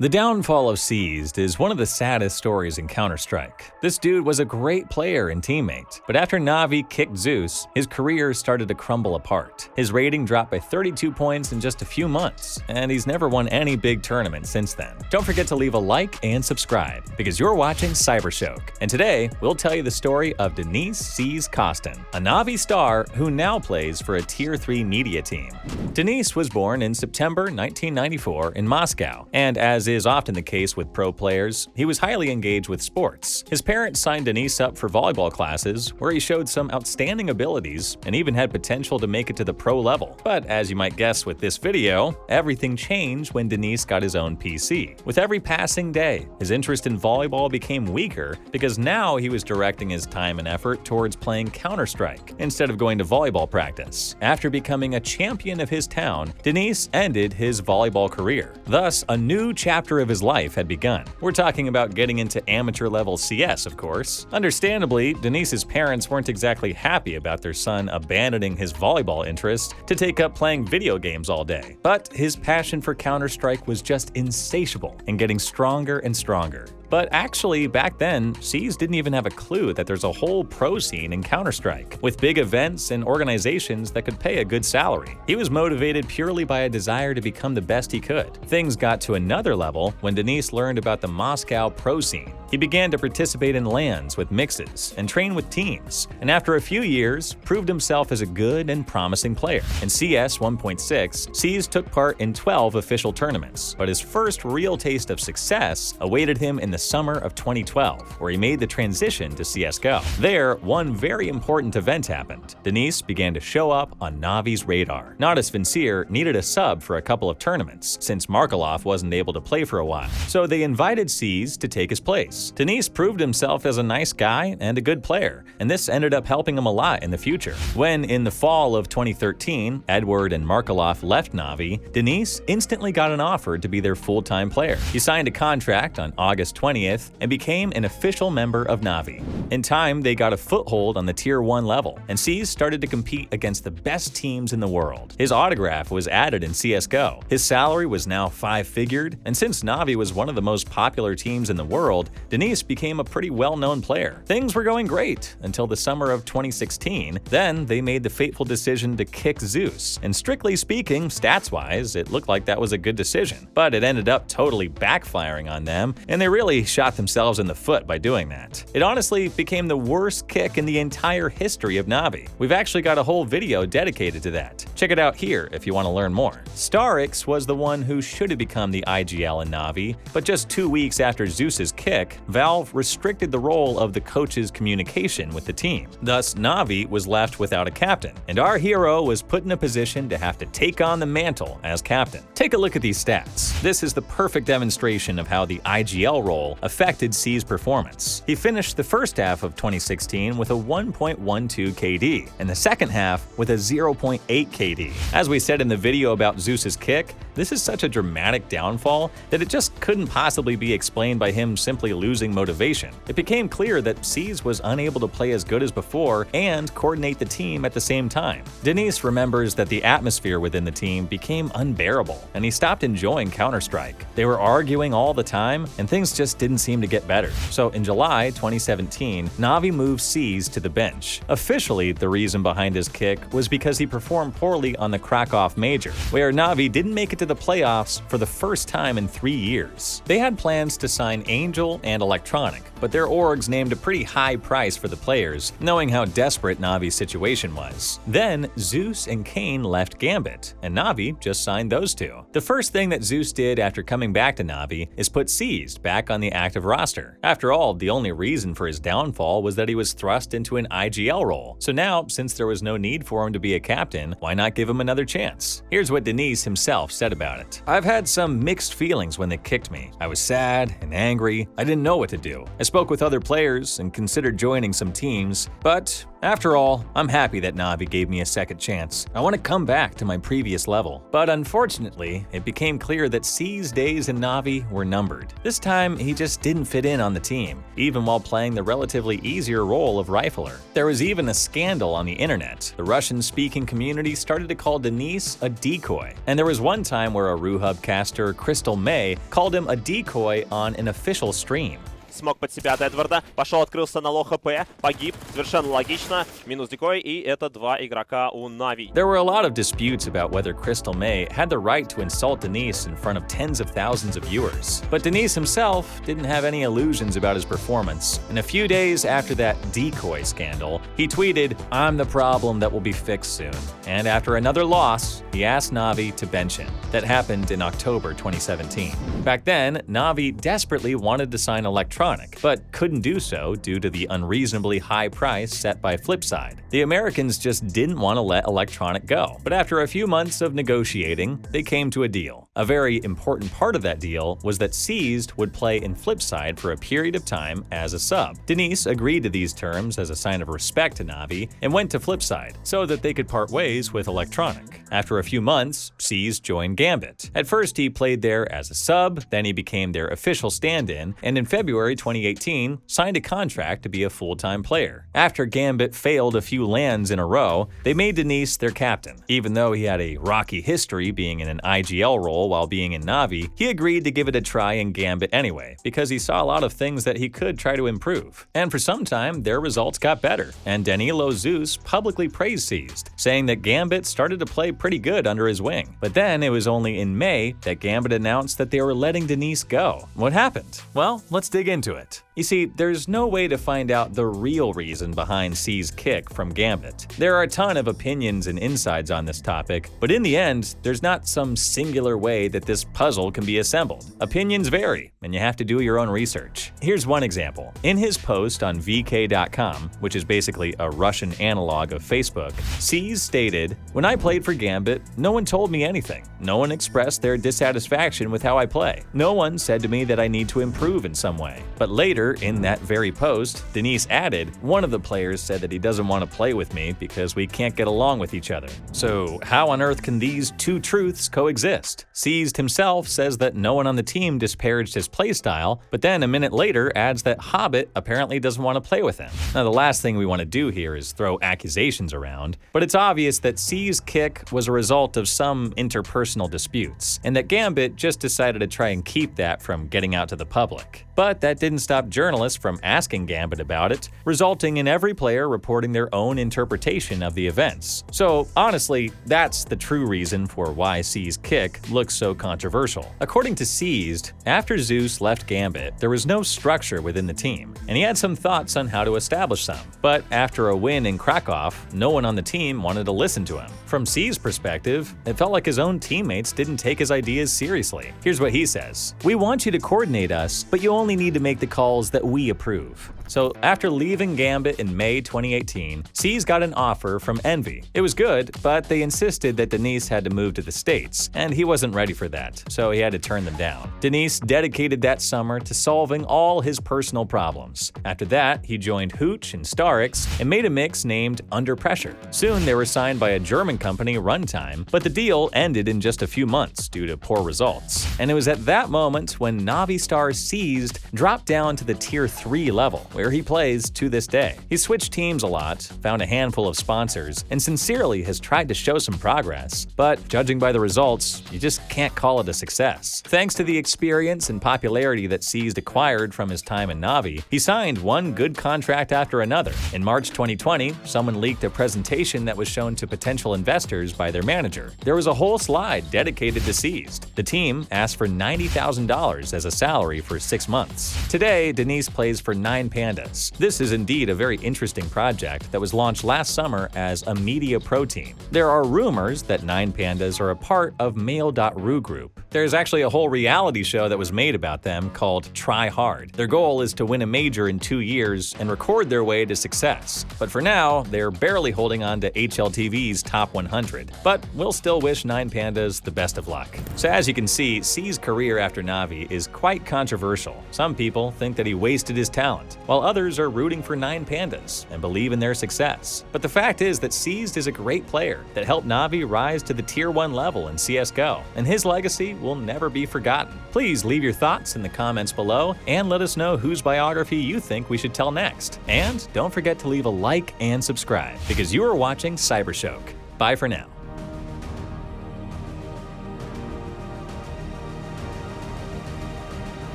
The downfall of Seized is one of the saddest stories in Counter-Strike. This dude was a great player and teammate, but after NAVI kicked Zeus, his career started to crumble apart. His rating dropped by 32 points in just a few months, and he's never won any big tournament since then. Don't forget to leave a like and subscribe, because you're watching CYBERSHOKE, and today we'll tell you the story of Denis "Seized" Kostin, a NAVI star who now plays for a Tier 3 media team. Denis was born in September 1994 in Moscow, and as is often the case with pro players, he was highly engaged with sports. His parents signed Denis up for volleyball classes, where he showed some outstanding abilities and even had potential to make it to the pro level. But as you might guess with this video, everything changed when Denis got his own PC. With every passing day, his interest in volleyball became weaker because now he was directing his time and effort towards playing Counter-Strike instead of going to volleyball practice. After becoming a champion of his town, Denis ended his volleyball career. Thus, a new chapter of his life had begun. We're talking about getting into amateur-level CS, of course. Understandably, Denis's parents weren't exactly happy about their son abandoning his volleyball interest to take up playing video games all day. But his passion for Counter-Strike was just insatiable and getting stronger and stronger. But actually, back then, Seized didn't even have a clue that there's a whole pro scene in Counter-Strike, with big events and organizations that could pay a good salary. He was motivated purely by a desire to become the best he could. Things got to another level when Denis learned about the Moscow pro scene. He began to participate in LANs with mixes and train with teams, and after a few years, proved himself as a good and promising player. In CS 1.6, Seized took part in 12 official tournaments, but his first real taste of success awaited him in the summer of 2012, where he made the transition to CSGO. There, one very important event happened. Denis began to show up on NAVI's radar. Natus Vincere needed a sub for a couple of tournaments, since Markelov wasn't able to play for a while, so they invited Seized to take his place. Denis proved himself as a nice guy and a good player, and this ended up helping him a lot in the future. When, in the fall of 2013, Edward and Markelov left NAVI, Denis instantly got an offer to be their full-time player. He signed a contract on August 20th and became an official member of NAVI. In time, they got a foothold on the Tier 1 level, and Seized started to compete against the best teams in the world. His autograph was added in CSGO. His salary was now 5-figured, and since NAVI was one of the most popular teams in the world, Denis became a pretty well-known player. Things were going great until the summer of 2016. Then they made the fateful decision to kick Zeus, and strictly speaking, stats-wise, it looked like that was a good decision. But it ended up totally backfiring on them, and they really shot themselves in the foot by doing that. It honestly became the worst kick in the entire history of NAVI. We've actually got a whole video dedicated to that. Check it out here if you want to learn more. Starix was the one who should have become the IGL in NAVI, but just 2 weeks after Zeus's kick, Valve restricted the role of the coach's communication with the team. Thus, NAVI was left without a captain, and our hero was put in a position to have to take on the mantle as captain. Take a look at these stats. This is the perfect demonstration of how the IGL role affected C's performance. He finished the first half of 2016 with a 1.12 KD, and the second half with a 0.8 KD. As we said in the video about Zeus's kick, this is such a dramatic downfall that it just couldn't possibly be explained by him simply losing motivation. It became clear that Seized was unable to play as good as before and coordinate the team at the same time. Denis remembers that the atmosphere within the team became unbearable, and he stopped enjoying Counter-Strike. They were arguing all the time, and things just didn't seem to get better. So in July 2017, NAVI moved Seized to the bench. Officially, the reason behind his kick was because he performed poorly on the Krakow Major, where NAVI didn't make it to the playoffs for the first time in 3 years. They had plans to sign Angel and Electronic, but their orgs named a pretty high price for the players, knowing how desperate NAVI's situation was. Then, Zeus and Kane left Gambit, and NAVI just signed those two. The first thing that Zeus did after coming back to NAVI is put Seized back on the active roster. After all, the only reason for his downfall was that he was thrust into an IGL role. So now, since there was no need for him to be a captain, why not give him another chance? Here's what Denis himself said about it. "I've had some mixed feelings when they kicked me. I was sad and angry. I didn't know what to do. I spoke with other players and considered joining some teams, but After all, I'm happy that Navi gave me a second chance. I want to come back to my previous level. But unfortunately, it became clear that C's days in Navi were numbered. This time, he just didn't fit in on the team, even while playing the relatively easier role of rifler. There was even a scandal on the internet. The Russian-speaking community started to call Denis a decoy. And there was one time where a RuHub caster, Crystal May, called him a decoy on an official stream. Смог под себя от Эдварда, пошел, открылся на лоу-хп, погиб, совершенно логично, минус дикой, и это 2 игрока у Navi. There were a lot of disputes about whether Crystal May had the right to insult Denis in front of tens of thousands of viewers. But Denis himself didn't have any illusions about his performance. And a few days after that decoy scandal, he tweeted, "I'm the problem that will be fixed soon." And after another loss, he asked Navi to bench him. That happened in October 2017. Back then, Navi desperately wanted to sign Electronic, but couldn't do so due to the unreasonably high price set by Flipside. The Americans just didn't want to let Electronic go. But after a few months of negotiating, they came to a deal. A very important part of that deal was that Seized would play in Flipside for a period of time as a sub. Denis agreed to these terms as a sign of respect to Navi and went to Flipside so that they could part ways with Electronic. After a few months, Seized joined Gambit. At first, he played there as a sub, then he became their official stand-in, and in February 2018, signed a contract to be a full-time player. After Gambit failed a few lands in a row, they made Denis their captain. Even though he had a rocky history being in an IGL role while being in Navi, he agreed to give it a try in Gambit anyway, because he saw a lot of things that he could try to improve. And for some time, their results got better, and Danilo Zeus publicly praised Seized, saying that Gambit started to play pretty good under his wing. But then it was only in May that Gambit announced that they were letting Denis go. What happened? Well, let's dig into it. You see, there's no way to find out the real reason behind C's kick from Gambit. There are a ton of opinions and insides on this topic, but in the end, there's not some singular way that this puzzle can be assembled. Opinions vary, and you have to do your own research. Here's one example. In his post on vk.com, which is basically a Russian analog of Facebook, C's stated, "When I played for Gambit, no one told me anything. No one expressed their dissatisfaction with how I play. No one said to me that I need to improve in some way." But later, in that very post, Denis added, "One of the players said that he doesn't want to play with me because we can't get along with each other." So how on earth can these two truths coexist? Seized himself says that no one on the team disparaged his playstyle, but then a minute later adds that Hobbit apparently doesn't want to play with him. Now, the last thing we want to do here is throw accusations around, but it's obvious that C's kick was a result of some interpersonal disputes, and that Gambit just decided to try and keep that from getting out to the public. But that didn't stop journalists from asking Gambit about it, resulting in every player reporting their own interpretation of the events. So honestly, that's the true reason for why C's kick looks so controversial. According to Seized, after Zeus left Gambit, there was no structure within the team, and he had some thoughts on how to establish some. But after a win in Krakow, no one on the team wanted to listen to him. From C's perspective, it felt like his own teammates didn't take his ideas seriously. Here's what he says: "We want you to coordinate us, but you only need to make the calls that we approve." So after leaving Gambit in May 2018, C's got an offer from NAVI. It was good, but they insisted that Denis had to move to the States, and he wasn't ready for that, so he had to turn them down. Denis dedicated that summer to solving all his personal problems. After that, he joined Hooch and Starix and made a mix named Under Pressure. Soon they were signed by a German company, Runtime, but the deal ended in just a few months due to poor results. And it was at that moment when Navi star Seized dropped down to the Tier 3 level, where he plays to this day. He switched teams a lot, found a handful of sponsors, and sincerely has tried to show some progress. But judging by the results, you just can't call it a success. Thanks to the experience and popularity that Seized acquired from his time in Navi, he signed one good contract after another. In March 2020, someone leaked a presentation that was shown to potential investors by their manager. There was a whole slide dedicated to Seized. The team asked for $90,000 as a salary for 6 months. Today, Denis plays for 9 Pandas. This is indeed a very interesting project that was launched last summer as a media pro team. There are rumors that 9 Pandas are a part of Mail.ru Group. There's actually a whole reality show that was made about them called Try Hard. Their goal is to win a major in 2 years and record their way to success. But for now, they're barely holding on to HLTV's top 100. But we'll still wish 9 Pandas the best of luck. So as you can see, C's career after Navi is quite controversial. Some people think that he wasted his talent, while while others are rooting for 9Pandas and believe in their success. But the fact is that Seized is a great player that helped NAVI rise to the Tier 1 level in CSGO, and his legacy will never be forgotten. Please leave your thoughts in the comments below and let us know whose biography you think we should tell next. And don't forget to leave a like and subscribe, because you are watching CYBERSHOKE. Bye for now.